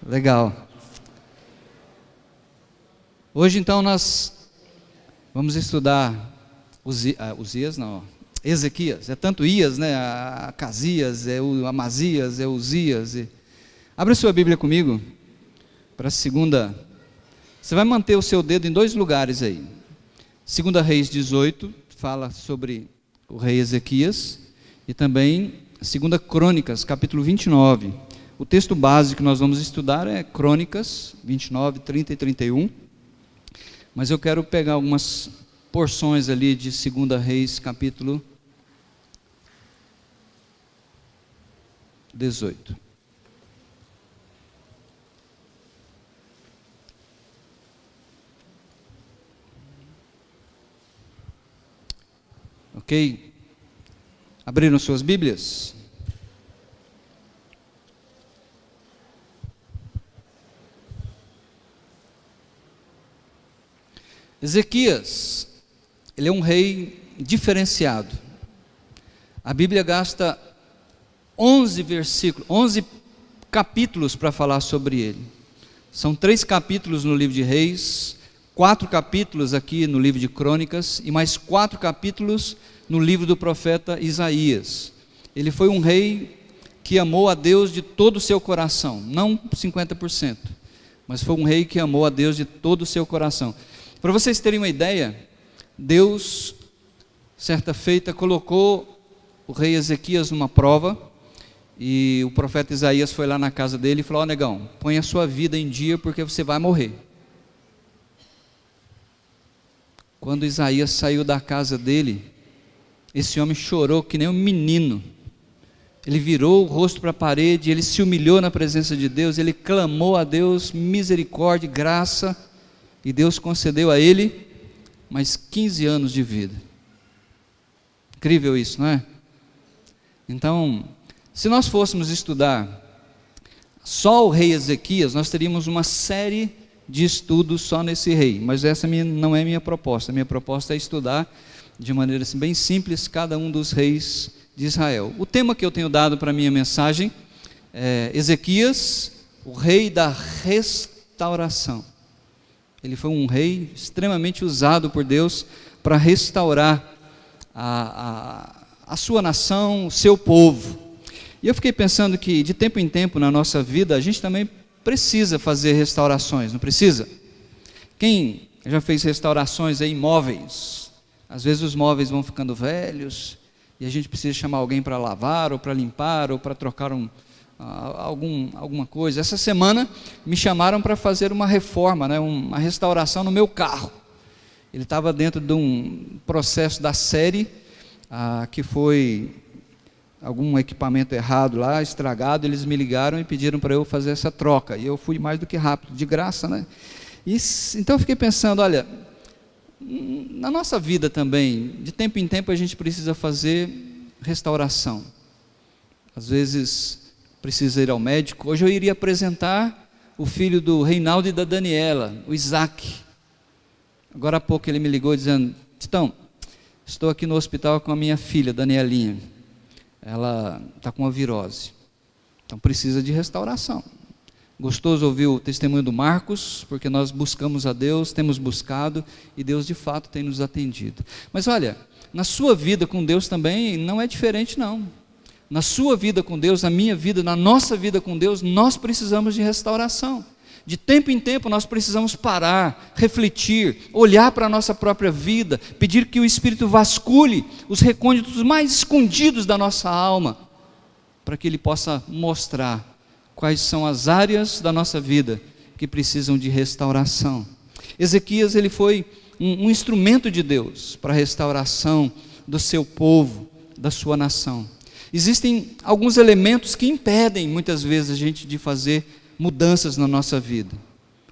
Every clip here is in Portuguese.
Legal. Hoje então nós vamos estudar Ezequias. É tanto Ias, né? Acasias, é o Amazias, é Uzias. Abre sua Bíblia comigo para a segunda. Você vai manter o seu dedo em dois lugares aí. 2 Reis 18 fala sobre o rei Ezequias e também 2 Crônicas, capítulo 29. O texto básico que nós vamos estudar é Crônicas 29, 30 e 31. Mas eu quero pegar algumas porções ali de 2 Reis, capítulo 18. Ok? Abriram suas Bíblias? Ezequias, ele é um rei diferenciado. A Bíblia gasta 11 capítulos para falar sobre ele. São 3 capítulos no livro de Reis, 4 capítulos aqui no livro de Crônicas e mais 4 capítulos no livro do profeta Isaías. Ele foi um rei que amou a Deus de todo o seu coração, não 50%, mas foi um rei que amou a Deus de todo o seu coração. Para vocês terem uma ideia, Deus, certa feita, colocou o rei Ezequias numa prova, e o profeta Isaías foi lá na casa dele e falou: ó, negão, põe a sua vida em dia porque você vai morrer. Quando Isaías saiu da casa dele, esse homem chorou que nem um menino. Ele virou o rosto para a parede, ele se humilhou na presença de Deus, ele clamou a Deus misericórdia, graça, e Deus concedeu a ele mais 15 anos de vida. Incrível isso, não é? Então, se nós fôssemos estudar só o rei Ezequias, nós teríamos uma série de estudos só nesse rei, mas essa não é minha proposta. A minha proposta é estudar de maneira assim, bem simples cada um dos reis de Israel. O tema que eu tenho dado para a minha mensagem é Ezequias, o rei da restauração. Ele foi um rei extremamente usado por Deus para restaurar a sua nação, o seu povo. E eu fiquei pensando que de tempo em tempo na nossa vida a gente também precisa fazer restaurações, não precisa? Quem já fez restaurações em móveis? Às vezes os móveis vão ficando velhos e a gente precisa chamar alguém para lavar ou para limpar ou para trocar alguma coisa. Essa semana me chamaram para fazer uma reforma, né, uma restauração no meu carro. Ele estava dentro de um processo da série, que foi algum equipamento errado lá, estragado. Eles me ligaram e pediram para eu fazer essa troca, e eu fui mais do que rápido, de graça, né? Então eu fiquei pensando, olha, na nossa vida também, de tempo em tempo a gente precisa fazer restauração. Às vezes precisa ir ao médico. Hoje eu iria apresentar o filho do Reinaldo e da Daniela, o Isaac. Agora há pouco ele me ligou dizendo: Titão, estou aqui no hospital com a minha filha, Danielinha. Ela está com uma virose, então precisa de restauração. Gostoso ouvir o testemunho do Marcos, porque nós buscamos a Deus, temos buscado, e Deus de fato tem nos atendido. Mas olha, na sua vida com Deus também não é diferente não. Na sua vida com Deus, na minha vida, na nossa vida com Deus, nós precisamos de restauração. De tempo em tempo nós precisamos parar, refletir, olhar para a nossa própria vida, pedir que o Espírito vasculhe os recônditos mais escondidos da nossa alma, para que Ele possa mostrar quais são as áreas da nossa vida que precisam de restauração. Ezequias, ele foi um instrumento de Deus para a restauração do seu povo, da sua nação. Existem alguns elementos que impedem muitas vezes a gente de fazer mudanças na nossa vida.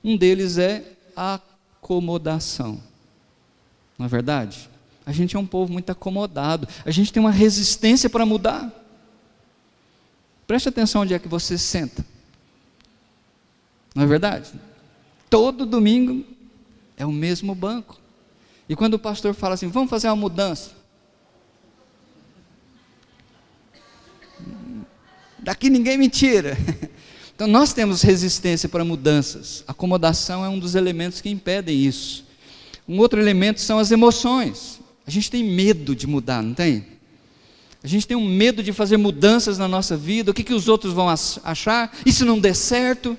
Um deles é a acomodação. Não é verdade? A gente é um povo muito acomodado, a gente tem uma resistência para mudar. Preste atenção onde é que você senta. Não é verdade? Todo domingo é o mesmo banco. E quando o pastor fala assim, vamos fazer uma mudança, daqui ninguém me tira. Então nós temos resistência para mudanças. Acomodação é um dos elementos que impedem isso. Um outro elemento são as emoções. A gente tem medo de mudar, não tem? A gente tem um medo de fazer mudanças na nossa vida. O que os outros vão achar? E se não der certo?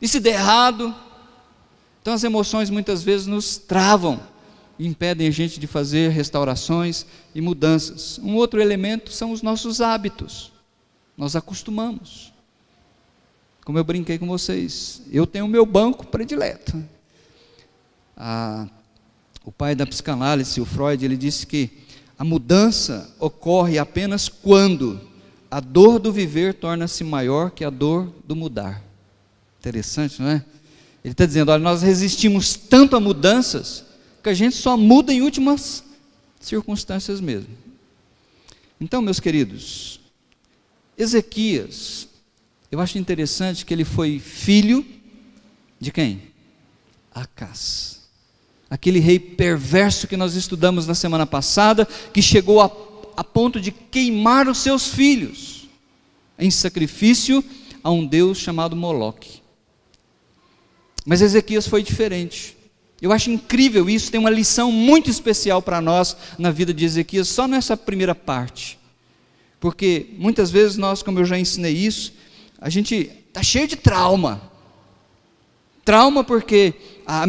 E se der errado? Então as emoções muitas vezes nos travam, impedem a gente de fazer restaurações e mudanças. Um outro elemento são os nossos hábitos. Nós acostumamos. Como eu brinquei com vocês, eu tenho o meu banco predileto. O pai da psicanálise, o Freud, ele disse que a mudança ocorre apenas quando a dor do viver torna-se maior que a dor do mudar. Interessante, não é? Ele está dizendo, olha, nós resistimos tanto a mudanças, que a gente só muda em últimas circunstâncias mesmo. Então, meus queridos, Ezequias, eu acho interessante que ele foi filho de quem? Acás. Aquele rei perverso que nós estudamos na semana passada, que chegou a ponto de queimar os seus filhos em sacrifício a um deus chamado Moloque. Mas Ezequias foi diferente. Eu acho incrível isso, tem uma lição muito especial para nós na vida de Ezequias, só nessa primeira parte. Porque muitas vezes nós, como eu já ensinei isso, a gente está cheio de trauma. Trauma porque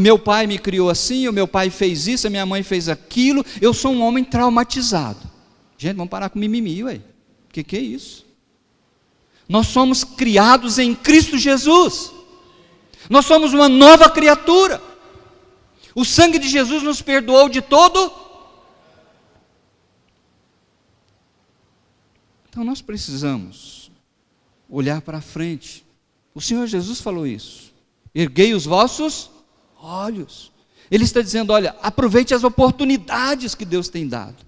meu pai me criou assim, o meu pai fez isso, a minha mãe fez aquilo, eu sou um homem traumatizado. Gente, vamos parar com mimimi, ué. O que é isso? Nós somos criados em Cristo Jesus. Nós somos uma nova criatura. O sangue de Jesus nos perdoou de todo. Então nós precisamos olhar para frente. O Senhor Jesus falou isso. Erguei os vossos olhos. Ele está dizendo, olha, aproveite as oportunidades que Deus tem dado.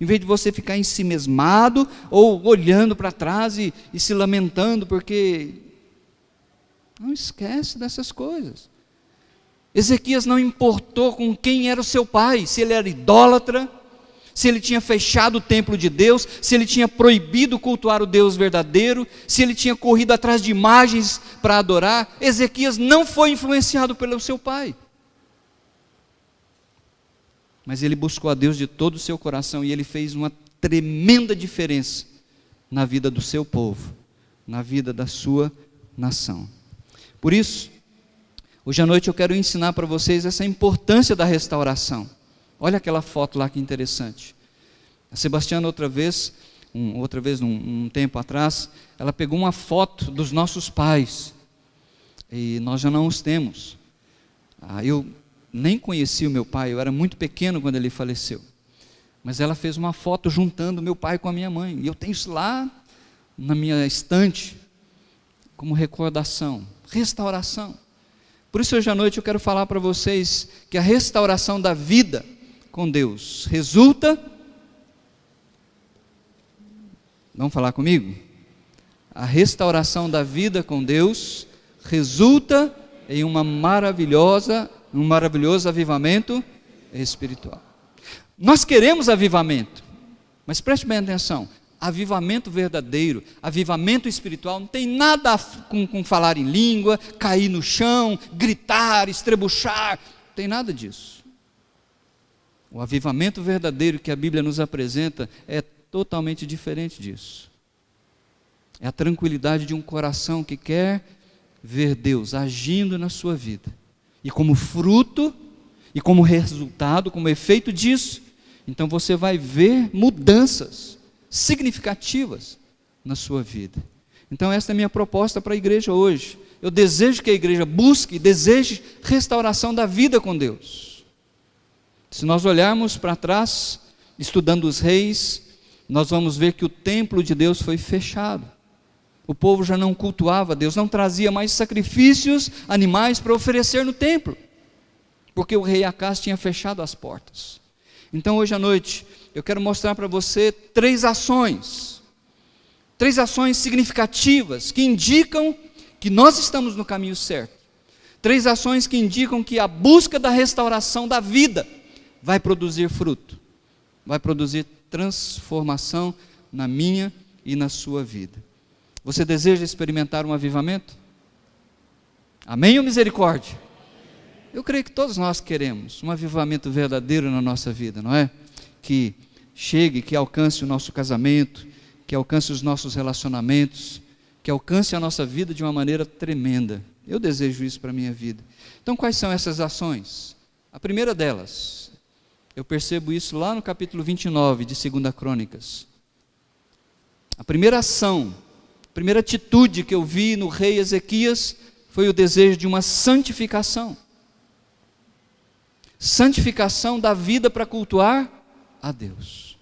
Em vez de você ficar ensimesmado ou olhando para trás e se lamentando, porque não esquece dessas coisas. Ezequias não importou com quem era o seu pai, se ele era idólatra, se ele tinha fechado o templo de Deus, se ele tinha proibido cultuar o Deus verdadeiro, se ele tinha corrido atrás de imagens para adorar. Ezequias não foi influenciado pelo seu pai, mas ele buscou a Deus de todo o seu coração, e ele fez uma tremenda diferença na vida do seu povo, na vida da sua nação. Por isso, hoje à noite eu quero ensinar para vocês essa importância da restauração. Olha aquela foto lá que interessante. A Sebastiana outra vez, um tempo atrás, ela pegou uma foto dos nossos pais, e nós já não os temos. Eu nem conheci o meu pai, eu era muito pequeno quando ele faleceu, mas ela fez uma foto juntando meu pai com a minha mãe, e eu tenho isso lá na minha estante, como recordação, restauração. Por isso hoje à noite eu quero falar para vocês que a restauração da vida com Deus resulta, vamos falar comigo? A restauração da vida com Deus resulta em um maravilhoso avivamento espiritual. Nós queremos avivamento, mas preste bem atenção, avivamento verdadeiro, avivamento espiritual, não tem nada com falar em língua, cair no chão, gritar, estrebuchar, não tem nada disso. O avivamento verdadeiro que a Bíblia nos apresenta é totalmente diferente disso. É a tranquilidade de um coração que quer ver Deus agindo na sua vida. E como fruto, e como resultado, como efeito disso, então você vai ver mudanças significativas na sua vida. Então esta é a minha proposta para a igreja hoje. Eu desejo que a igreja busque e deseje restauração da vida com Deus. Se nós olharmos para trás, estudando os reis, nós vamos ver que o templo de Deus foi fechado. O povo já não cultuava Deus, não trazia mais sacrifícios animais para oferecer no templo, porque o rei Acás tinha fechado as portas. Então hoje à noite, eu quero mostrar para você três ações significativas, que indicam que nós estamos no caminho certo. Três ações que indicam que a busca da restauração da vida vai produzir fruto, vai produzir transformação na minha e na sua vida. Você deseja experimentar um avivamento? Amém ou misericórdia? Eu creio que todos nós queremos um avivamento verdadeiro na nossa vida, não é? Que chegue, que alcance o nosso casamento, que alcance os nossos relacionamentos, que alcance a nossa vida de uma maneira tremenda. Eu desejo isso para a minha vida. Então, quais são essas ações? A primeira delas, eu percebo isso lá no capítulo 29 de 2 Crônicas. A primeira ação, a primeira atitude que eu vi no rei Ezequias foi o desejo de uma santificação. Santificação da vida para cultuar a Deus.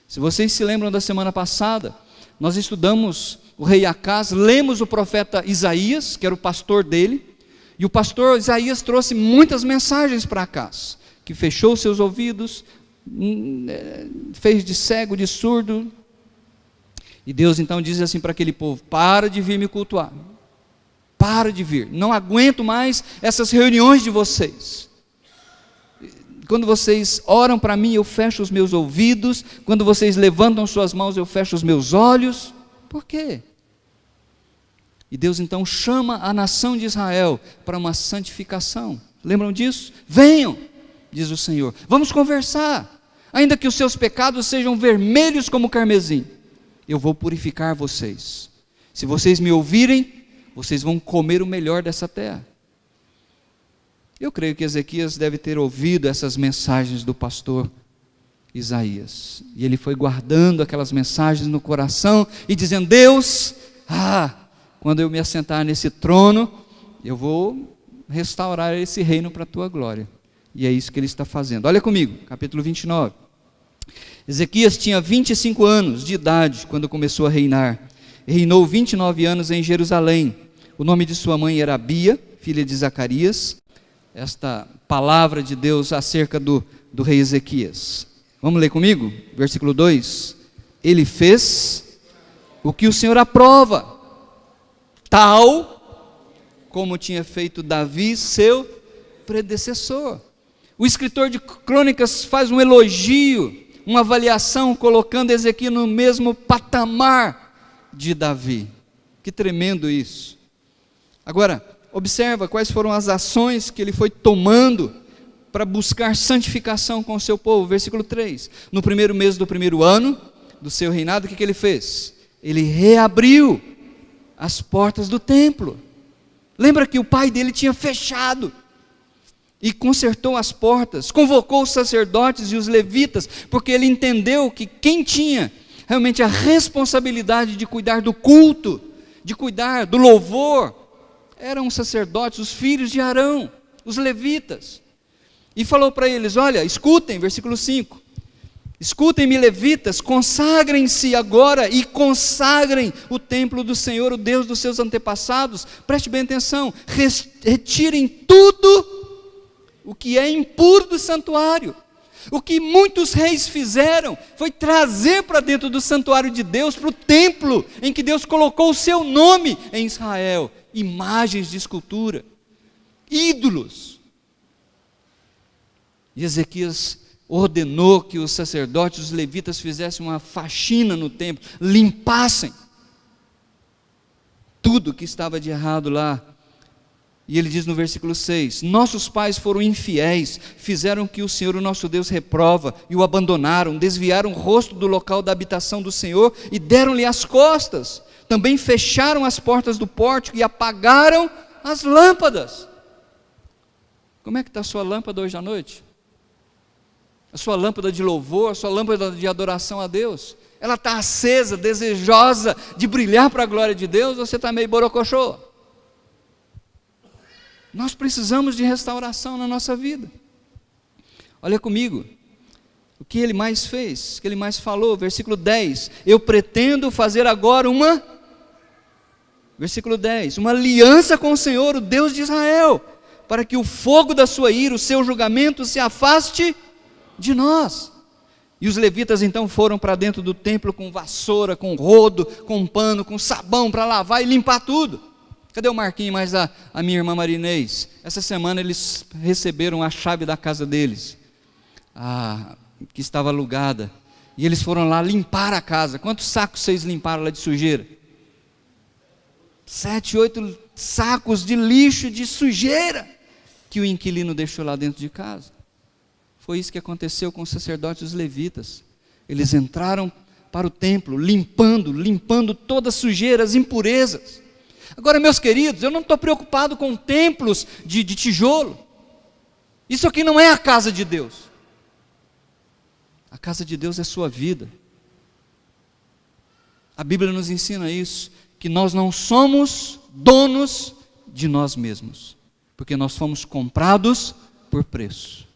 Se vocês se lembram da semana passada, nós estudamos o rei Acaz, lemos o profeta Isaías, que era o pastor dele, e o pastor Isaías trouxe muitas mensagens para Acaz, que fechou seus ouvidos, fez de cego, de surdo, e Deus então diz assim para aquele povo: para de vir me cultuar, para de vir, não aguento mais essas reuniões de vocês. Quando vocês oram para mim, eu fecho os meus ouvidos. Quando vocês levantam suas mãos, eu fecho os meus olhos. Por quê? E Deus então chama a nação de Israel para uma santificação. Lembram disso? Venham, diz o Senhor, vamos conversar. Ainda que os seus pecados sejam vermelhos como carmesim, eu vou purificar vocês. Se vocês me ouvirem, vocês vão comer o melhor dessa terra. Eu creio que Ezequias deve ter ouvido essas mensagens do pastor Isaías, e ele foi guardando aquelas mensagens no coração e dizendo: Deus, quando eu me assentar nesse trono, eu vou restaurar esse reino para a tua glória. E é isso que ele está fazendo. Olha comigo, capítulo 29. Ezequias tinha 25 anos de idade quando começou a reinar. Reinou 29 anos em Jerusalém. O nome de sua mãe era Abia, filha de Zacarias. Esta palavra de Deus acerca do rei Ezequias. Vamos ler comigo? Versículo 2. Ele fez o que o Senhor aprova, tal como tinha feito Davi, seu predecessor. O escritor de Crônicas faz um elogio, uma avaliação, colocando Ezequias no mesmo patamar de Davi. Que tremendo isso. Agora, observa quais foram as ações que ele foi tomando para buscar santificação com o seu povo. Versículo 3. No primeiro mês do primeiro ano do seu reinado, o que ele fez? Ele reabriu as portas do templo. Lembra que o pai dele tinha fechado e consertou as portas, convocou os sacerdotes e os levitas, porque ele entendeu que quem tinha realmente a responsabilidade de cuidar do culto, de cuidar do louvor, eram os sacerdotes, os filhos de Arão, os levitas. E falou para eles: olha, escutem, versículo 5, escutem-me, levitas, consagrem-se agora e consagrem o templo do Senhor, o Deus dos seus antepassados. Preste bem atenção, retirem tudo o que é impuro do santuário. O que muitos reis fizeram foi trazer para dentro do santuário de Deus, para o templo em que Deus colocou o seu nome em Israel, imagens de escultura, ídolos. E Ezequias ordenou que os sacerdotes, os levitas fizessem uma faxina no templo, limpassem tudo que estava de errado lá. E ele diz no versículo 6, nossos pais foram infiéis, fizeram o que o Senhor, o nosso Deus, reprova, e o abandonaram, desviaram o rosto do local da habitação do Senhor, e deram-lhe as costas, também fecharam as portas do pórtico, e apagaram as lâmpadas. Como é que está a sua lâmpada hoje à noite? A sua lâmpada de louvor, a sua lâmpada de adoração a Deus, ela está acesa, desejosa de brilhar para a glória de Deus, ou você está meio borocochô? Nós precisamos de restauração na nossa vida. Olha comigo, o que ele mais fez, o que ele mais falou, versículo 10, eu pretendo fazer agora versículo 10, uma aliança com o Senhor, o Deus de Israel, para que o fogo da sua ira, o seu julgamento se afaste de nós. E os levitas então foram para dentro do templo com vassoura, com rodo, com pano, com sabão para lavar e limpar tudo. Cadê o Marquinhos, mais a minha irmã Marinês? Essa semana eles receberam a chave da casa deles, que estava alugada, e eles foram lá limpar a casa. Quantos sacos vocês limparam lá de sujeira? 7, 8 sacos de lixo, de sujeira, que o inquilino deixou lá dentro de casa. Foi isso que aconteceu com os sacerdotes e os levitas. Eles entraram para o templo, limpando toda a sujeira, as impurezas. Agora, meus queridos, eu não estou preocupado com templos de tijolo. Isso aqui não é a casa de Deus. A casa de Deus é a sua vida. A Bíblia nos ensina isso, que nós não somos donos de nós mesmos, porque nós fomos comprados por preço.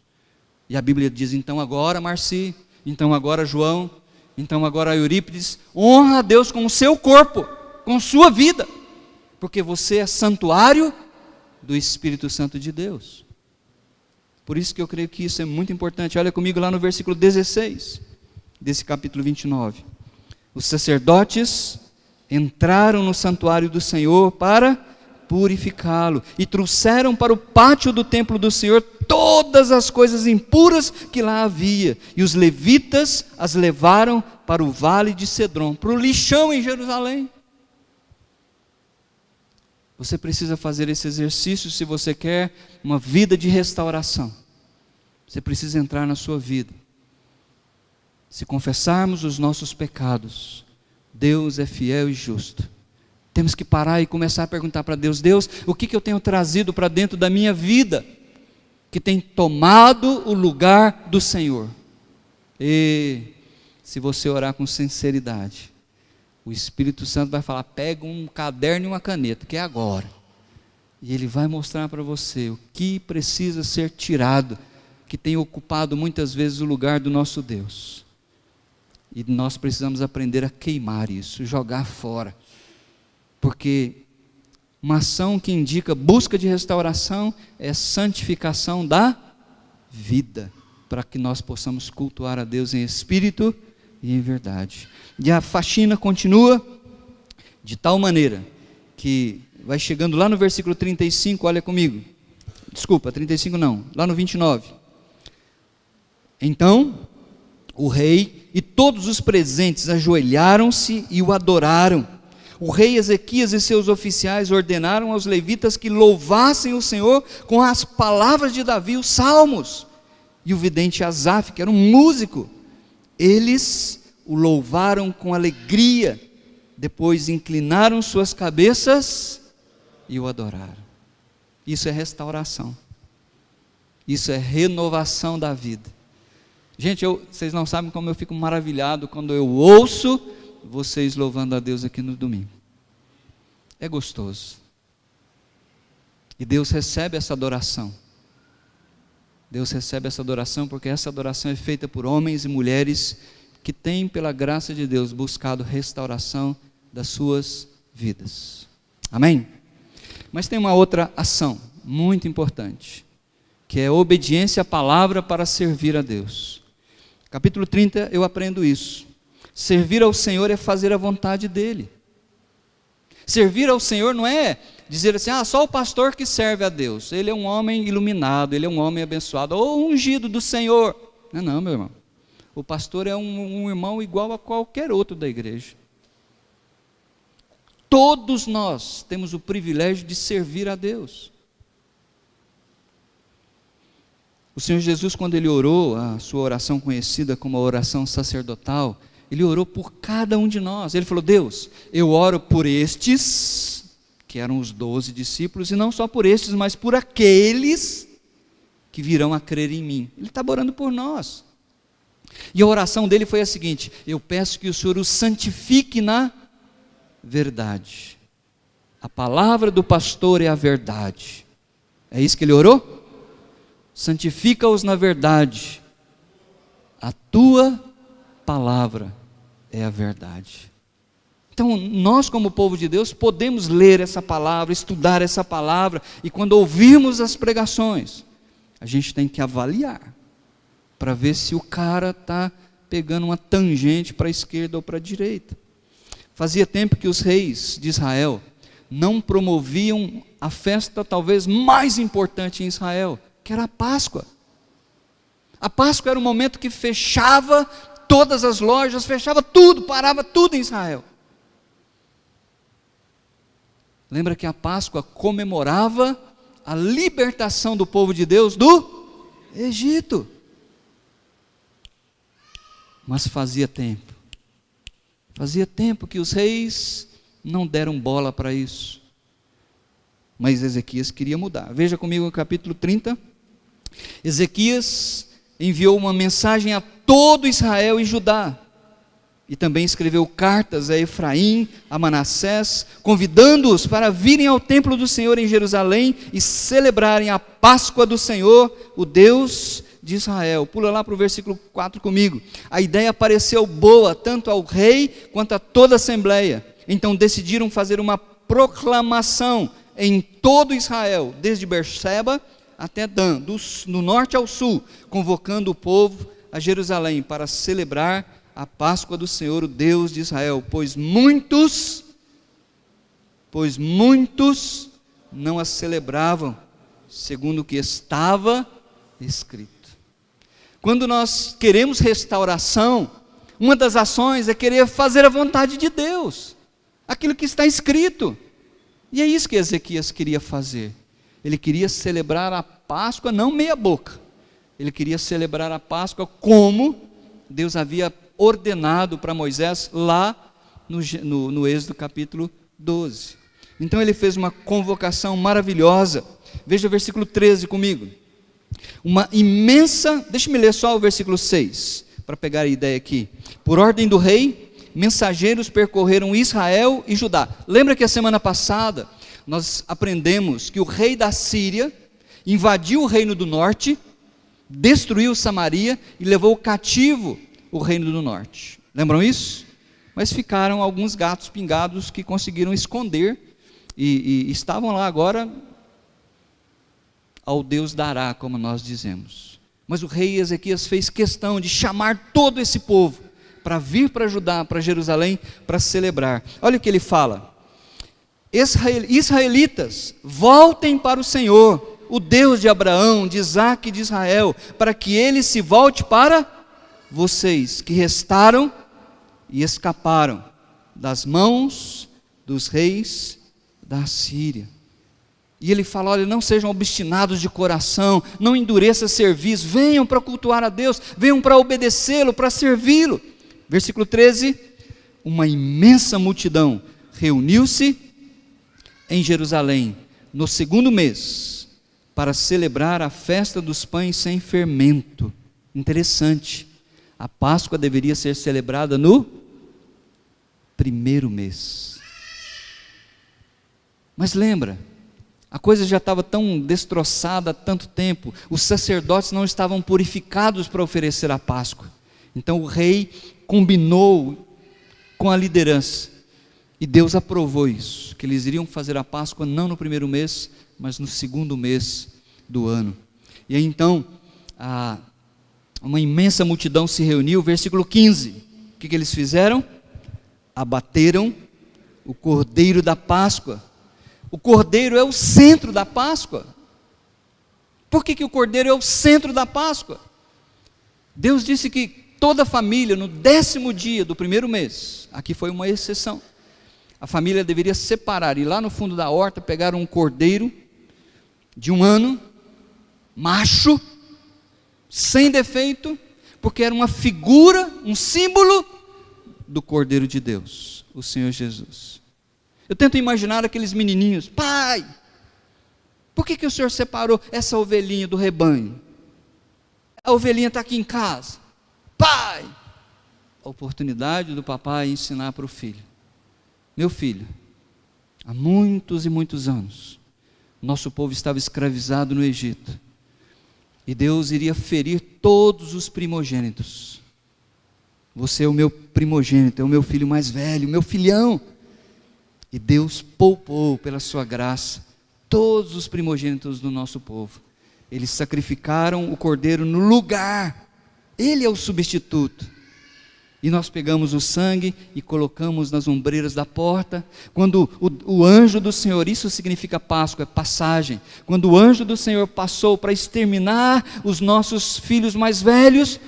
E a Bíblia diz, então agora, Marci, então agora, João, então agora, Eurípides, honra a Deus com o seu corpo, com sua vida, porque você é santuário do Espírito Santo de Deus. Por isso que eu creio que isso é muito importante. Olha comigo lá no versículo 16, desse capítulo 29. Os sacerdotes entraram no santuário do Senhor para purificá-lo, e trouxeram para o pátio do templo do Senhor todas as coisas impuras que lá havia, e os levitas as levaram para o vale de Cedron, para o lixão em Jerusalém. Você precisa fazer esse exercício se você quer uma vida de restauração. Você precisa entrar na sua vida. Se confessarmos os nossos pecados, Deus é fiel e justo. Temos que parar e começar a perguntar para Deus, Deus, o que eu tenho trazido para dentro da minha vida, que tem tomado o lugar do Senhor? E se você orar com sinceridade, o Espírito Santo vai falar, pega um caderno e uma caneta, que é agora. E Ele vai mostrar para você o que precisa ser tirado, que tem ocupado muitas vezes o lugar do nosso Deus. E nós precisamos aprender a queimar isso, jogar fora. Porque uma ação que indica busca de restauração é santificação da vida, para que nós possamos cultuar a Deus em espírito e em verdade. E a faxina continua de tal maneira que vai chegando lá no versículo 35, olha comigo. Desculpa, 35 não, lá no 29. Então, o rei e todos os presentes ajoelharam-se e o adoraram. O rei Ezequias e seus oficiais ordenaram aos levitas que louvassem o Senhor com as palavras de Davi, os salmos. E o vidente Asaf, que era um músico, eles o louvaram com alegria, depois inclinaram suas cabeças e o adoraram. Isso é restauração, isso é renovação da vida. Gente, vocês não sabem como eu fico maravilhado quando eu ouço vocês louvando a Deus aqui no domingo. É gostoso. E Deus recebe essa adoração. Deus recebe essa adoração porque essa adoração é feita por homens e mulheres que têm, pela graça de Deus, buscado restauração das suas vidas. Amém? Mas tem uma outra ação muito importante, que é a obediência à palavra para servir a Deus. Capítulo 30 eu aprendo isso. Servir ao Senhor é fazer a vontade dEle. Servir ao Senhor não é dizer assim, só o pastor que serve a Deus, ele é um homem iluminado, ele é um homem abençoado, ou ungido do Senhor. Não, meu irmão. O pastor é um irmão igual a qualquer outro da igreja. Todos nós temos o privilégio de servir a Deus. O Senhor Jesus, quando Ele orou, a sua oração conhecida como a oração sacerdotal, Ele orou por cada um de nós. Ele falou, Deus, eu oro por estes, que eram os 12 discípulos, e não só por estes, mas por aqueles que virão a crer em mim. Ele está orando por nós. E a oração dele foi a seguinte, eu peço que o Senhor os santifique na verdade. A palavra do pastor é a verdade. É isso que ele orou? Santifica-os na verdade. A tua palavra é a verdade. Então, nós como povo de Deus, podemos ler essa palavra, estudar essa palavra, e quando ouvirmos as pregações, a gente tem que avaliar, para ver se o cara está pegando uma tangente para a esquerda ou para a direita. Fazia tempo que os reis de Israel não promoviam a festa talvez mais importante em Israel, que era a Páscoa. A Páscoa era o momento que fechava todas as lojas, fechava tudo, parava tudo em Israel. Lembra que a Páscoa comemorava a libertação do povo de Deus do Egito. Mas fazia tempo que os reis não deram bola para isso. Mas Ezequias queria mudar. Veja comigo o capítulo 30. Ezequias enviou uma mensagem a todo Israel e Judá. E também escreveu cartas a Efraim, a Manassés, convidando-os para virem ao templo do Senhor em Jerusalém e celebrarem a Páscoa do Senhor, o Deus de Israel. Pula lá para o versículo 4 comigo. A ideia pareceu boa, tanto ao rei quanto a toda a assembleia. Então decidiram fazer uma proclamação em todo Israel, desde Berseba até Dan, do norte ao sul, convocando o povo a Jerusalém para celebrar a Páscoa do Senhor, o Deus de Israel, pois muitos não a celebravam, segundo o que estava escrito. Quando nós queremos restauração, uma das ações é querer fazer a vontade de Deus, aquilo que está escrito. E é isso que Ezequias queria fazer. Ele queria celebrar a Páscoa, não meia boca. Ele queria celebrar a Páscoa como Deus havia ordenado para Moisés lá no Êxodo capítulo 12. Então ele fez uma convocação maravilhosa. Veja o versículo 13 comigo. Uma imensa, deixa-me ler só o versículo 6, para pegar a ideia aqui. Por ordem do rei, mensageiros percorreram Israel e Judá. Lembra que a semana passada nós aprendemos que o rei da Síria invadiu o reino do norte, destruiu Samaria e levou cativo o reino do norte. Lembram isso? Mas ficaram alguns gatos pingados que conseguiram esconder e estavam lá agora ao Deus dará, como nós dizemos. Mas o rei Ezequias fez questão de chamar todo esse povo para vir para Judá, para Jerusalém, para celebrar. Olha o que ele fala: israelitas, voltem para o Senhor, o Deus de Abraão, de Isaque e de Israel, para que ele se volte para vocês que restaram e escaparam das mãos dos reis da Síria. E ele fala: olha, não sejam obstinados de coração, não endureça cerviz, venham para cultuar a Deus, venham para obedecê-lo, para servi-lo. Versículo 13, uma imensa multidão reuniu-se em Jerusalém no segundo mês para celebrar a festa dos pães sem fermento. Interessante. A Páscoa deveria ser celebrada no primeiro mês. Mas lembra, a coisa já estava tão destroçada há tanto tempo, os sacerdotes não estavam purificados para oferecer a Páscoa. Então o rei combinou com a liderança, e Deus aprovou isso, que eles iriam fazer a Páscoa não no primeiro mês, mas no segundo mês do ano. E aí então, uma imensa multidão se reuniu. Versículo 15, o que eles fizeram? Abateram o cordeiro da Páscoa. O cordeiro é o centro da Páscoa. Por que o cordeiro é o centro da Páscoa? Deus disse que toda família, no 10º dia do primeiro mês, aqui foi uma exceção, a família deveria separar, e lá no fundo da horta pegar um cordeiro de 1 ano, macho, sem defeito, porque era uma figura, um símbolo do Cordeiro de Deus, o Senhor Jesus. Eu tento imaginar aqueles menininhos: pai, por que o Senhor separou essa ovelhinha do rebanho? A ovelhinha está aqui em casa. Pai, a oportunidade do papai ensinar para o filho: meu filho, há muitos e muitos anos, nosso povo estava escravizado no Egito, e Deus iria ferir todos os primogênitos. Você é o meu primogênito, é o meu filho mais velho, meu filhão. E Deus poupou pela sua graça todos os primogênitos do nosso povo. Eles sacrificaram o cordeiro no lugar. Ele é o substituto. E nós pegamos o sangue e colocamos nas ombreiras da porta. Quando o anjo do Senhor, isso significa Páscoa, é passagem. Quando o anjo do Senhor passou para exterminar os nossos filhos mais velhos,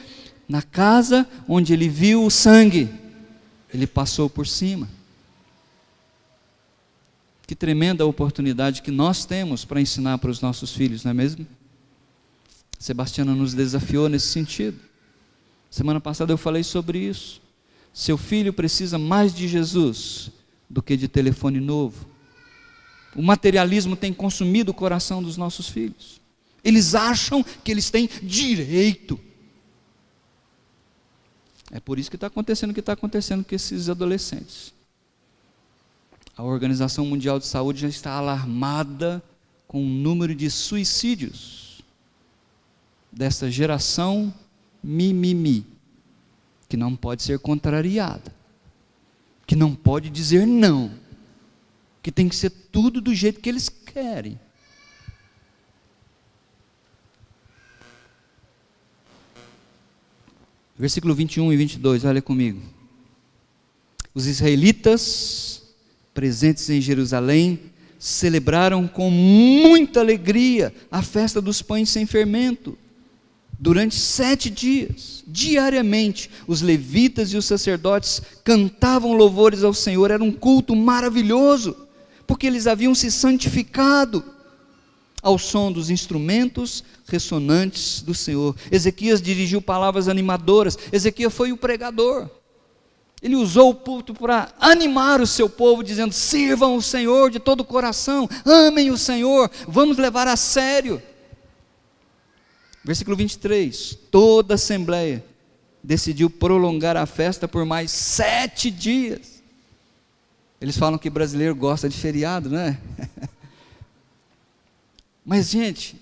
na casa onde ele viu o sangue, ele passou por cima. Que tremenda oportunidade que nós temos para ensinar para os nossos filhos, não é mesmo? Sebastiana nos desafiou nesse sentido. Semana passada eu falei sobre isso. Seu filho precisa mais de Jesus do que de telefone novo. O materialismo tem consumido o coração dos nossos filhos. Eles acham que eles têm direito. É por isso que está acontecendo o que está acontecendo com esses adolescentes. A Organização Mundial de Saúde já está alarmada com o número de suicídios dessa geração mimimi, que não pode ser contrariada, que não pode dizer não, que tem que ser tudo do jeito que eles querem. Versículo 21 e 22, olha comigo. Os israelitas, presentes em Jerusalém, celebraram com muita alegria a festa dos pães sem fermento. Durante 7 dias, diariamente, os levitas e os sacerdotes cantavam louvores ao Senhor. Era um culto maravilhoso, porque eles haviam se santificado ao som dos instrumentos ressonantes do Senhor. Ezequias dirigiu palavras animadoras. Ezequias foi o pregador. Ele usou o púlpito para animar o seu povo, dizendo: sirvam o Senhor de todo o coração, amem o Senhor, vamos levar a sério. Versículo 23, toda a assembleia decidiu prolongar a festa por mais 7 dias. Eles falam que brasileiro gosta de feriado, né? Mas, gente,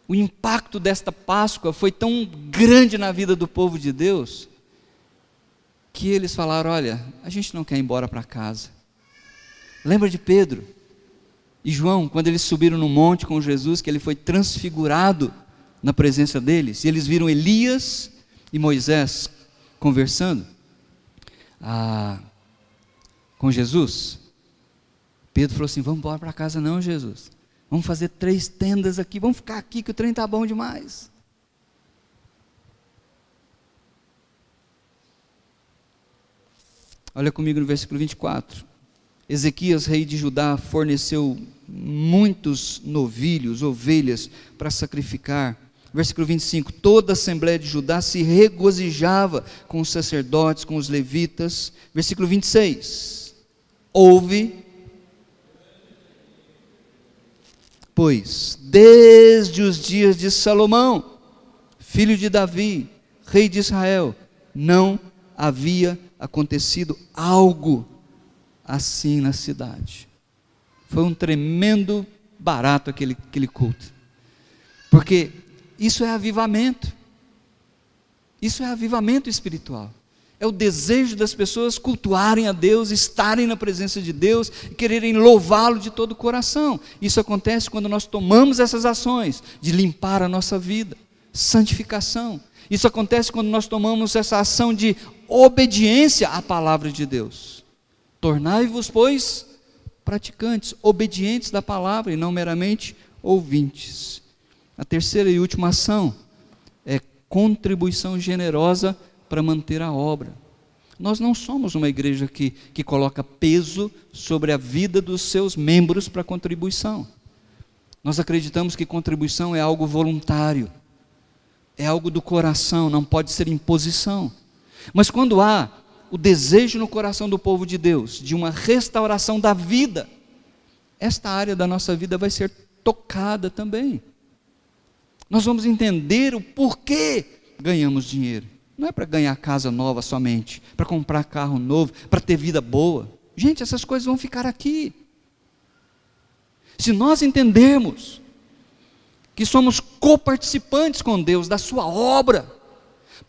o impacto desta Páscoa foi tão grande na vida do povo de Deus, que eles falaram: olha, a gente não quer ir embora para casa. Lembra de Pedro e João, quando eles subiram no monte com Jesus, que ele foi transfigurado na presença deles, e eles viram Elias e Moisés conversando com Jesus. Pedro falou assim: vamos embora para casa não, Jesus, vamos fazer 3 tendas aqui, vamos ficar aqui que o trem está bom demais. Olha comigo no versículo 24. Ezequias, rei de Judá, forneceu muitos novilhos, ovelhas, para sacrificar. Versículo 25, toda a assembleia de Judá se regozijava com os sacerdotes, com os levitas. Versículo 26, ouve, pois desde os dias de Salomão, filho de Davi, rei de Israel, não havia acontecido algo assim na cidade. Foi um tremendo barato aquele culto, porque isso é avivamento. Isso é avivamento espiritual. É o desejo das pessoas cultuarem a Deus, estarem na presença de Deus e quererem louvá-lo de todo o coração. Isso acontece quando nós tomamos essas ações de limpar a nossa vida, santificação. Isso acontece quando nós tomamos essa ação de obediência à palavra de Deus. Tornai-vos, pois, praticantes, obedientes da palavra e não meramente ouvintes. A terceira e última ação é contribuição generosa para manter a obra. Nós não somos uma igreja que coloca peso sobre a vida dos seus membros para contribuição. Nós acreditamos que contribuição é algo voluntário, é algo do coração, não pode ser imposição. Mas quando há o desejo no coração do povo de Deus, de uma restauração da vida, esta área da nossa vida vai ser tocada também. Nós vamos entender o porquê ganhamos dinheiro. Não é para ganhar casa nova somente, para comprar carro novo, para ter vida boa. Gente, essas coisas vão ficar aqui. Se nós entendermos que somos coparticipantes com Deus da sua obra,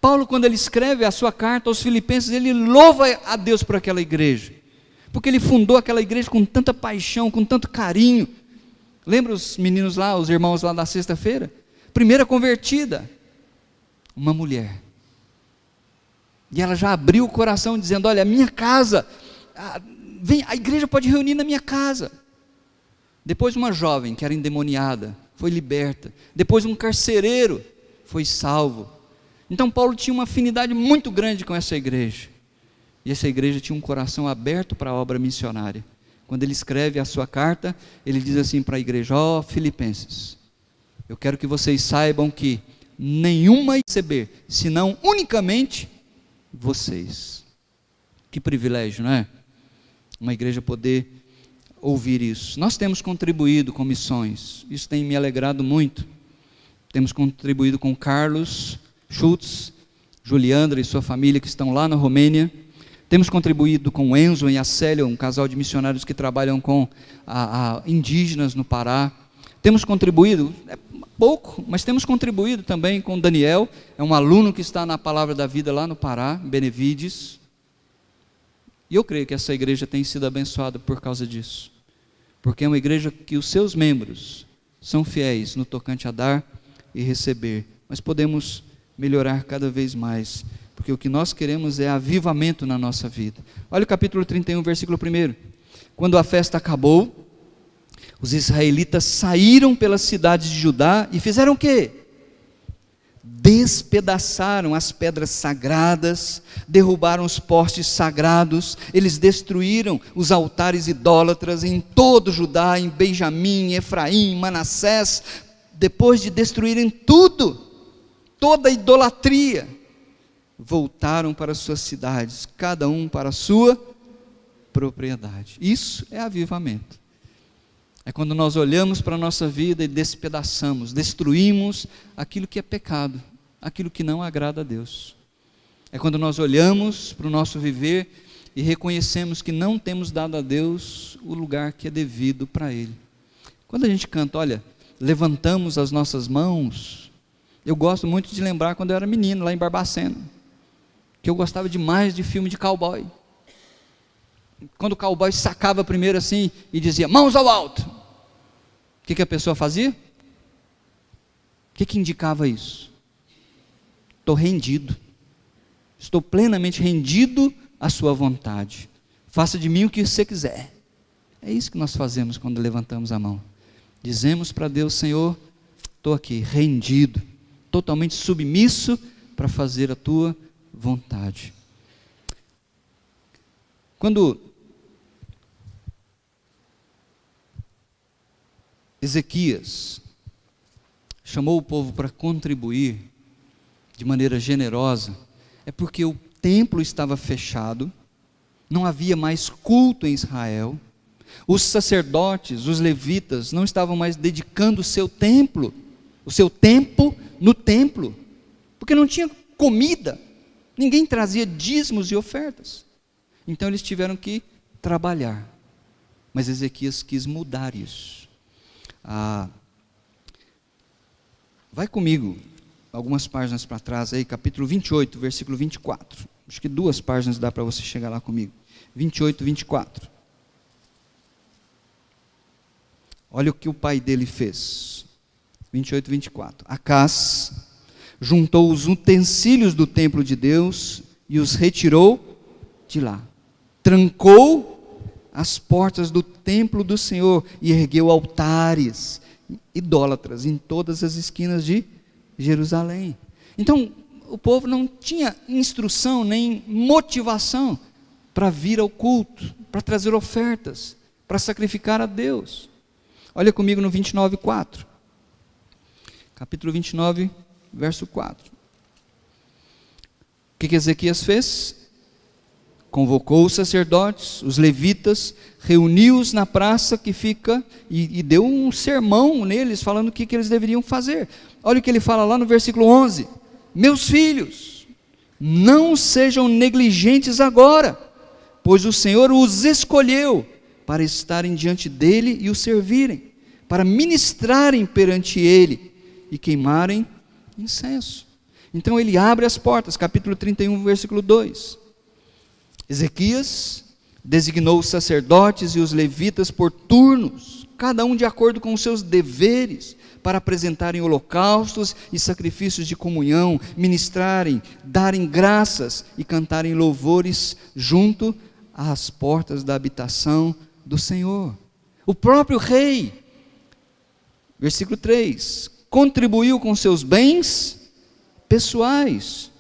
Paulo, quando ele escreve a sua carta aos Filipenses, ele louva a Deus por aquela igreja, porque ele fundou aquela igreja com tanta paixão, com tanto carinho. Lembra os meninos lá, os irmãos lá da sexta-feira? Primeira convertida, uma mulher, e ela já abriu o coração dizendo: olha, a minha casa, a igreja pode reunir na minha casa. Depois uma jovem que era endemoniada, foi liberta. Depois um carcereiro foi salvo. Então Paulo tinha uma afinidade muito grande com essa igreja, e essa igreja tinha um coração aberto para a obra missionária. quando ele escreve a sua carta, ele diz assim para a igreja: ó Filipenses, eu quero que vocês saibam que nenhuma receber, senão unicamente vocês. Que privilégio, não é? Uma igreja poder ouvir isso. Nós temos contribuído com missões, isso tem me alegrado muito. Temos contribuído com Carlos Schultz, Juliandra e sua família que estão lá na Romênia. Temos contribuído com o Enzo e a Célia, um casal de missionários que trabalham com indígenas no Pará. Temos contribuído, é pouco, mas temos contribuído também com o Daniel, é um aluno que está na Palavra da Vida lá no Pará, em Benevides. E eu creio que essa igreja tem sido abençoada por causa disso. Porque é uma igreja que os seus membros são fiéis no tocante a dar e receber. Mas podemos melhorar cada vez mais, porque o que nós queremos é avivamento na nossa vida. Olha o capítulo 31, versículo 1. Quando a festa acabou, os israelitas saíram pelas cidades de Judá e fizeram o quê? Despedaçaram as pedras sagradas, derrubaram os postes sagrados, eles destruíram os altares idólatras em todo Judá, em Benjamim, Efraim, Manassés. Depois de destruírem tudo, toda a idolatria, voltaram para suas cidades, cada um para a sua propriedade. Isso é avivamento. É quando nós olhamos para a nossa vida e despedaçamos, destruímos aquilo que é pecado, aquilo que não agrada a Deus. É quando nós olhamos para o nosso viver e reconhecemos que não temos dado a Deus o lugar que é devido para Ele. Quando a gente canta, olha, levantamos as nossas mãos. Eu gosto muito de lembrar quando eu era menino, lá em Barbacena, que eu gostava demais de filme de cowboy. Quando o cowboy sacava primeiro assim e dizia, mãos ao alto, o que a pessoa fazia? O que indicava isso? Estou rendido, estou plenamente rendido à sua vontade, faça de mim o que você quiser. É isso que nós fazemos quando levantamos a mão. Dizemos para Deus, Senhor, estou aqui rendido, totalmente submisso para fazer a tua vontade. Quando Ezequias chamou o povo para contribuir de maneira generosa, é porque o templo estava fechado, não havia mais culto em Israel, os sacerdotes, os levitas, não estavam mais dedicando o seu tempo no templo, porque não tinha comida, ninguém trazia dízimos e ofertas, então eles tiveram que trabalhar, mas Ezequias quis mudar isso. Vai comigo algumas páginas para trás aí, capítulo 28, versículo 24, acho que 2 páginas dá para você chegar lá comigo, 28, 24, olha o que o pai dele fez, 28, 24, Acás juntou os utensílios do templo de Deus e os retirou de lá, trancou as portas do templo do Senhor e ergueu altares idólatras em todas as esquinas de Jerusalém. Então o povo não tinha instrução nem motivação para vir ao culto, para trazer ofertas, para sacrificar a Deus. Olha comigo no 29, 4. Capítulo 29, verso 4. O que Ezequias fez? Convocou os sacerdotes, os levitas, reuniu-os na praça que fica e deu um sermão neles, falando o que eles deveriam fazer. Olha o que ele fala lá no versículo 11. Meus filhos, não sejam negligentes agora, pois o Senhor os escolheu para estarem diante dele e o servirem, para ministrarem perante ele e queimarem incenso. Então ele abre as portas, capítulo 31, versículo 2. Ezequias designou os sacerdotes e os levitas por turnos, cada um de acordo com os seus deveres, para apresentarem holocaustos e sacrifícios de comunhão, ministrarem, darem graças e cantarem louvores junto às portas da habitação do Senhor. O próprio rei, versículo 3, contribuiu com seus bens pessoais.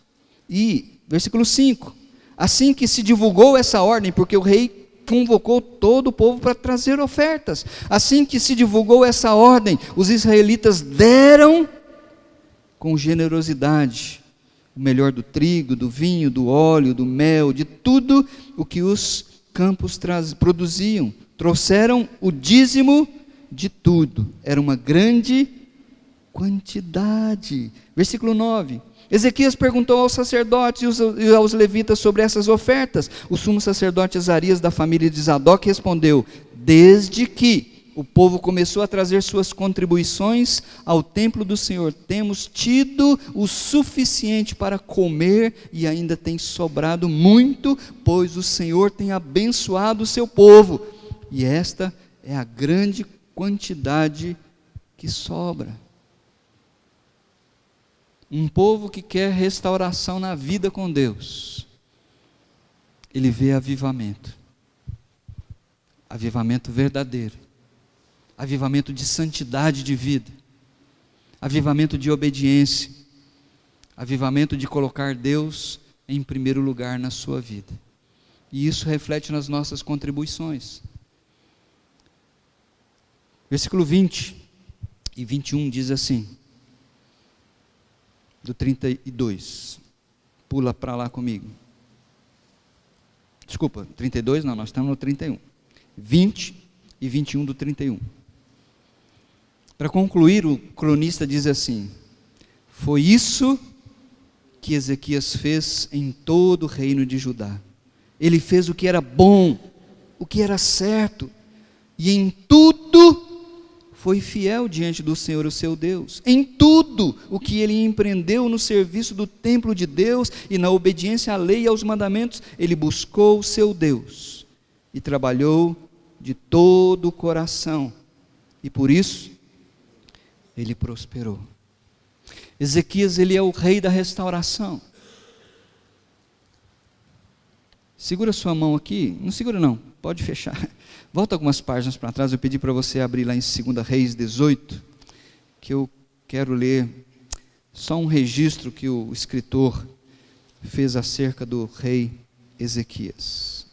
E, versículo 5, assim que se divulgou essa ordem, porque o rei convocou todo o povo para trazer ofertas. Assim que se divulgou essa ordem, os israelitas deram com generosidade o melhor do trigo, do vinho, do óleo, do mel, de tudo o que os campos produziam. Trouxeram o dízimo de tudo. Era uma grande quantidade. Versículo 9. Ezequias perguntou aos sacerdotes e aos levitas sobre essas ofertas. O sumo sacerdote Azarias, da família de Zadok, respondeu: desde que o povo começou a trazer suas contribuições ao templo do Senhor, temos tido o suficiente para comer e ainda tem sobrado muito, pois o Senhor tem abençoado o seu povo. E esta é a grande quantidade que sobra. Um povo que quer restauração na vida com Deus, ele vê avivamento verdadeiro, avivamento de santidade de vida, avivamento de obediência, avivamento de colocar Deus em primeiro lugar na sua vida. E isso reflete nas nossas contribuições. Versículo 20 e 21 diz assim, do 32, pula para lá comigo. Desculpa, 32 não, nós estamos no 31. 20 e 21 do 31. Para concluir, o cronista diz assim: foi isso que Ezequias fez em todo o reino de Judá. Ele fez o que era bom, o que era certo, e em tudo foi fiel diante do Senhor, o seu Deus. Em tudo o que ele empreendeu no serviço do templo de Deus e na obediência à lei e aos mandamentos, ele buscou o seu Deus e trabalhou de todo o coração, e por isso ele prosperou. Ezequias, ele é o rei da restauração. Segura sua mão aqui, não segura não, pode fechar. Volta algumas páginas para trás, eu pedi para você abrir lá em 2 Reis 18, que eu quero ler só um registro que o escritor fez acerca do rei Ezequias.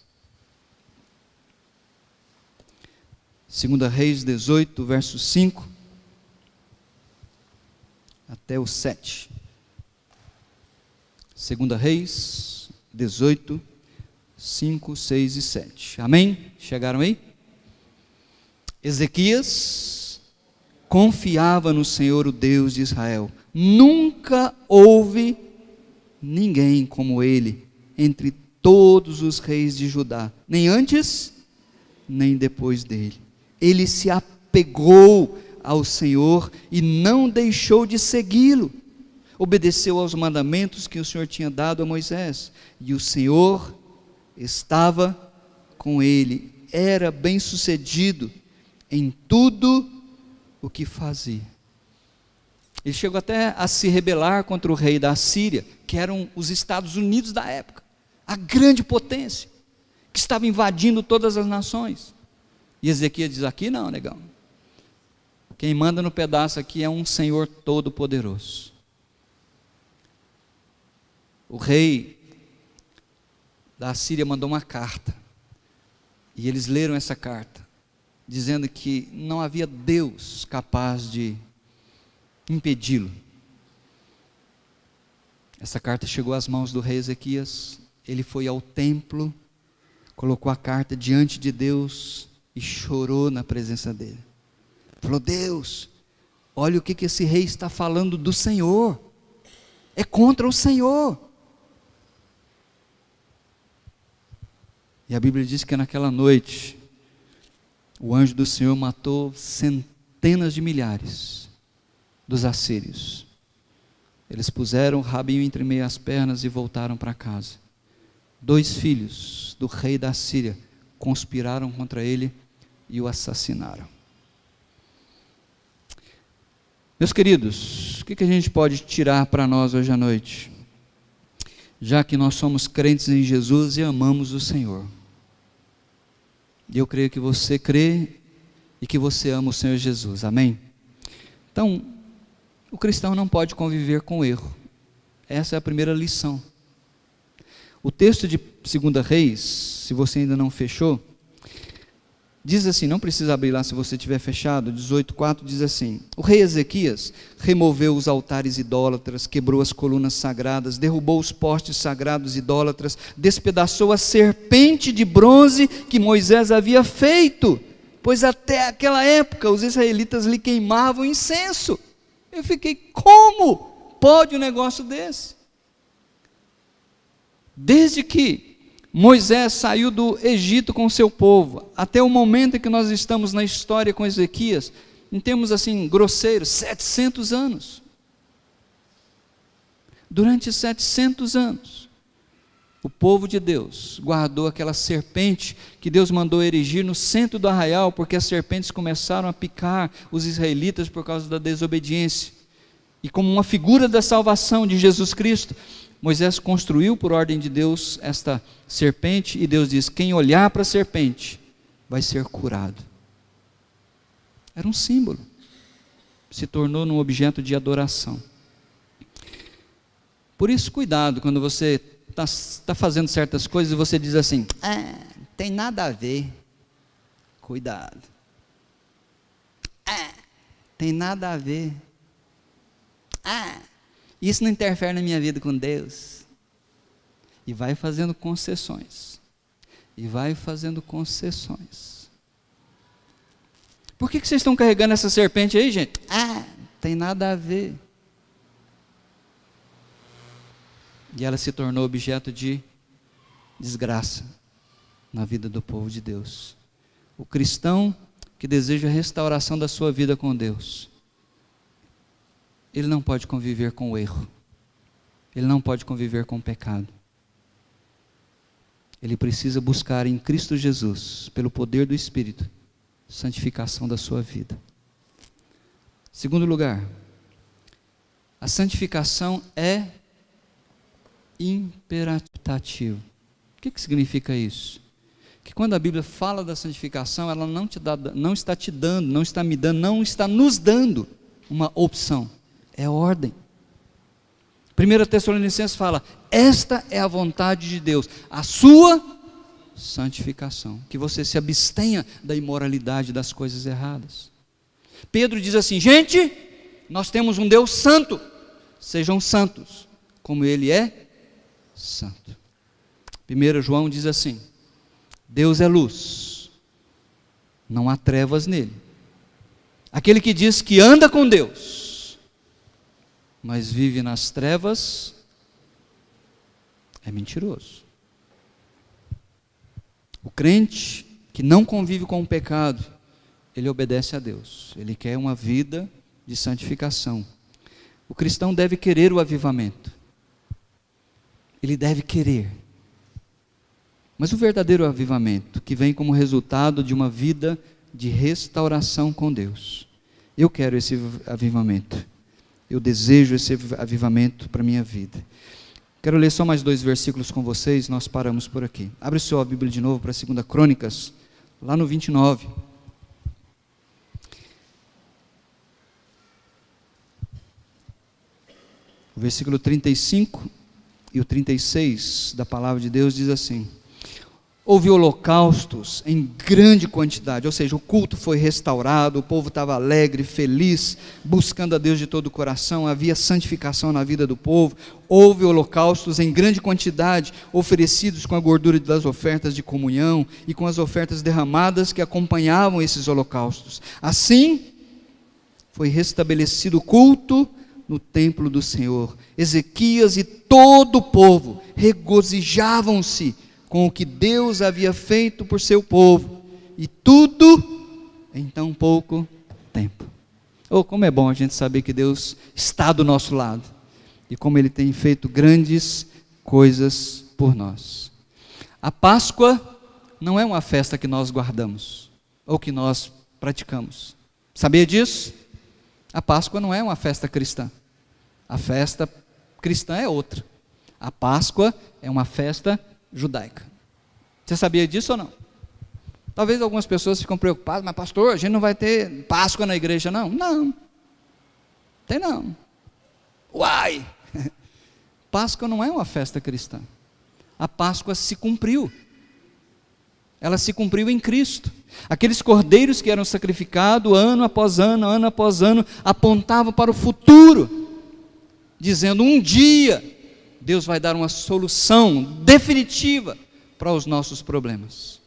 2 Reis 18, verso 5 até o 7. 2 Reis 18, 5, 6 e 7. Amém? Chegaram aí? Ezequias confiava no Senhor, o Deus de Israel. Nunca houve ninguém como ele entre todos os reis de Judá, nem antes, nem depois dele. Ele se apegou ao Senhor e não deixou de segui-lo. Obedeceu aos mandamentos que o Senhor tinha dado a Moisés, e o Senhor estava com ele, era bem-sucedido em tudo o que fazia. Ele chegou até a se rebelar contra o rei da Assíria, que eram os Estados Unidos da época, a grande potência, que estava invadindo todas as nações. E Ezequias diz: aqui não, negão, quem manda no pedaço aqui é um Senhor todo-poderoso. O rei da Assíria mandou uma carta, e eles leram essa carta, dizendo que não havia Deus capaz de impedi-lo. Essa carta chegou às mãos do rei Ezequias, ele foi ao templo, colocou a carta diante de Deus e chorou na presença dele. Falou: Deus, olha o que esse rei está falando do Senhor, é contra o Senhor. E a Bíblia diz que naquela noite, o anjo do Senhor matou centenas de milhares dos assírios. Eles puseram o rabinho entre meio às pernas e voltaram para casa. 2 filhos do rei da Síria conspiraram contra ele e o assassinaram. Meus queridos, o que a gente pode tirar para nós hoje à noite? Já que nós somos crentes em Jesus e amamos o Senhor. E eu creio que você crê e que você ama o Senhor Jesus, amém? Então, o cristão não pode conviver com o erro. Essa é a primeira lição. O texto de 2 Reis, se você ainda não fechou, Diz assim, não precisa abrir lá se você tiver fechado, 18:4 diz assim: o rei Ezequias removeu os altares idólatras, quebrou as colunas sagradas, derrubou os postes sagrados idólatras, despedaçou a serpente de bronze que Moisés havia feito, pois até aquela época os israelitas lhe queimavam incenso. Eu fiquei, como pode um negócio desse? Desde que Moisés saiu do Egito com o seu povo, até o momento em que nós estamos na história com Ezequias, em termos assim grosseiros, 700 anos. Durante 700 anos, o povo de Deus guardou aquela serpente que Deus mandou erigir no centro do arraial, porque as serpentes começaram a picar os israelitas por causa da desobediência. E como uma figura da salvação de Jesus Cristo, Moisés construiu por ordem de Deus esta serpente, e Deus diz: quem olhar para a serpente vai ser curado. Era um símbolo, se tornou num objeto de adoração. Por isso, cuidado quando você está fazendo certas coisas e você diz assim: tem nada a ver. Cuidado. Tem nada a ver. Isso não interfere na minha vida com Deus. E vai fazendo concessões. E vai fazendo concessões. Por que vocês estão carregando essa serpente aí, gente? Tem nada a ver. E ela se tornou objeto de desgraça na vida do povo de Deus. O cristão que deseja a restauração da sua vida com Deus, ele não pode conviver com o erro. Ele não pode conviver com o pecado. Ele precisa buscar em Cristo Jesus, pelo poder do Espírito, santificação da sua vida. Segundo lugar, a santificação é imperativo. O que significa isso? Que quando a Bíblia fala da santificação, ela não está te dando, não está me dando, não está nos dando uma opção. É ordem. 1 Tessalonicenses fala: esta é a vontade de Deus, a sua santificação, que você se abstenha da imoralidade, das coisas erradas. Pedro diz assim: gente, nós temos um Deus santo, sejam santos, como Ele é santo. 1 João diz assim: Deus é luz, não há trevas nele. Aquele que diz que anda com Deus, mas vive nas trevas, é mentiroso. O crente que não convive com o pecado, ele obedece a Deus, ele quer uma vida de santificação. O cristão deve querer o avivamento, ele deve querer, mas o verdadeiro avivamento, que vem como resultado de uma vida de restauração com Deus. Eu quero esse avivamento. Eu desejo esse avivamento para a minha vida. Quero ler só mais 2 versículos com vocês, nós paramos por aqui. Abre sua Bíblia de novo para 2 Crônicas, lá no 29. O versículo 35 e o 36 da palavra de Deus diz assim: houve holocaustos em grande quantidade, ou seja, o culto foi restaurado, o povo estava alegre, feliz, buscando a Deus de todo o coração, havia santificação na vida do povo. Houve holocaustos em grande quantidade, oferecidos com a gordura das ofertas de comunhão e com as ofertas derramadas que acompanhavam esses holocaustos. Assim, foi restabelecido o culto no templo do Senhor. Ezequias e todo o povo regozijavam-se com o que Deus havia feito por seu povo, e tudo em tão pouco tempo. Como é bom a gente saber que Deus está do nosso lado, e como Ele tem feito grandes coisas por nós. A Páscoa não é uma festa que nós guardamos, ou que nós praticamos. Sabia disso? A Páscoa não é uma festa cristã. A festa cristã é outra. A Páscoa é uma festa judaica. Você sabia disso ou não? Talvez algumas pessoas ficam preocupadas: mas pastor, a gente não vai ter Páscoa na igreja não? Não, tem não. Uai! Páscoa não é uma festa cristã. A Páscoa se cumpriu. ela se cumpriu em Cristo. Aqueles cordeiros que eram sacrificados ano após ano, apontavam para o futuro, dizendo: um dia Deus vai dar uma solução definitiva para os nossos problemas.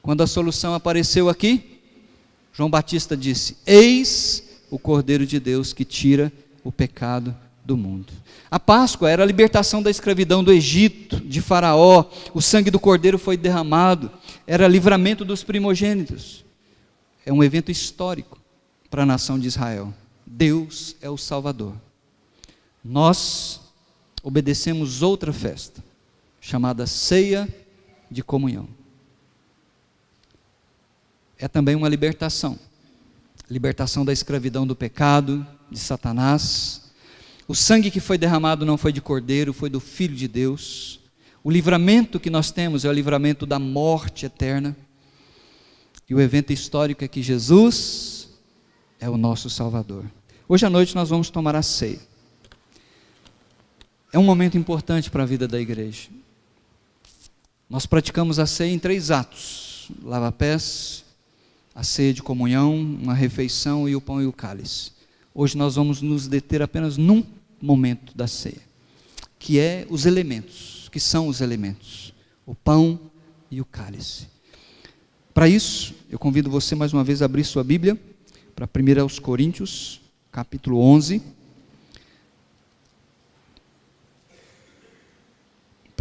Quando a solução apareceu aqui, João Batista disse: eis o Cordeiro de Deus que tira o pecado do mundo. A Páscoa era a libertação da escravidão do Egito, de Faraó. O sangue do Cordeiro foi derramado, era livramento dos primogênitos. É um evento histórico para a nação de Israel. Deus é o Salvador. Nós obedecemos outra festa, chamada Ceia de Comunhão. É também uma libertação da escravidão do pecado, de Satanás. O sangue que foi derramado não foi de cordeiro, foi do Filho de Deus. O livramento que nós temos é o livramento da morte eterna. E o evento histórico é que Jesus é o nosso Salvador. Hoje à noite nós vamos tomar a ceia. É um momento importante para a vida da igreja. Nós praticamos a ceia em 3 atos: lava-pés, a ceia de comunhão, uma refeição e o pão e o cálice. Hoje nós vamos nos deter apenas num momento da ceia, que é os elementos, que são os elementos, o pão e o cálice. Para isso, eu convido você mais uma vez a abrir sua Bíblia para 1 Coríntios, capítulo 11.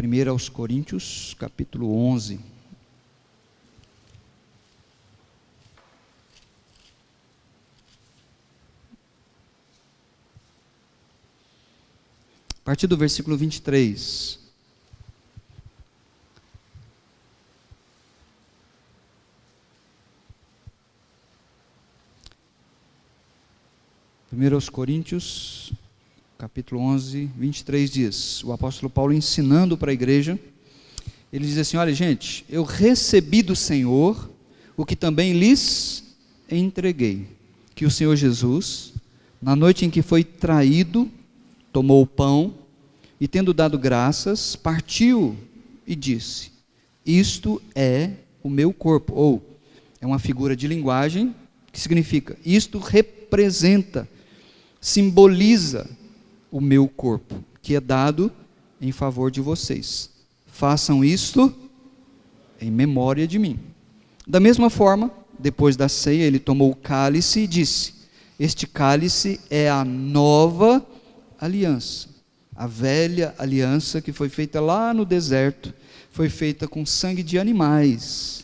1 Coríntios, capítulo 11. A partir do versículo 23. Aos Coríntios, capítulo 11, 23 diz, o apóstolo Paulo ensinando para a igreja, ele diz assim: olha gente, eu recebi do Senhor o que também lhes entreguei, que o Senhor Jesus, na noite em que foi traído, tomou o pão e, tendo dado graças, partiu e disse: isto é o meu corpo. Ou, é uma figura de linguagem que significa: isto representa, simboliza o meu corpo, que é dado em favor de vocês. Façam isto em memória de mim. Da mesma forma, depois da ceia, ele tomou o cálice e disse: este cálice é a nova aliança. A velha aliança que foi feita lá no deserto, foi feita com sangue de animais.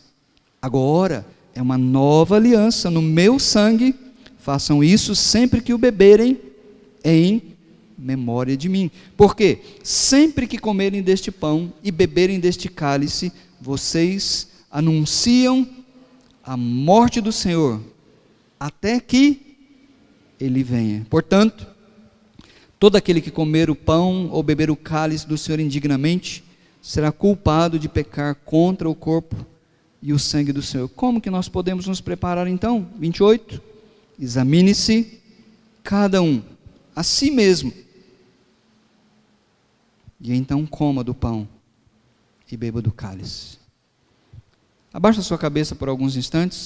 Agora é uma nova aliança no meu sangue. Façam isso sempre que o beberem em memória de mim. Porque sempre que comerem deste pão e beberem deste cálice, vocês anunciam a morte do Senhor, até que Ele venha. Portanto, todo aquele que comer o pão ou beber o cálice do Senhor indignamente, será culpado de pecar contra o corpo e o sangue do Senhor. Como que nós podemos nos preparar então? 28. Examine-se cada um a si mesmo, e então coma do pão e beba do cálice. Abaixa a sua cabeça por alguns instantes.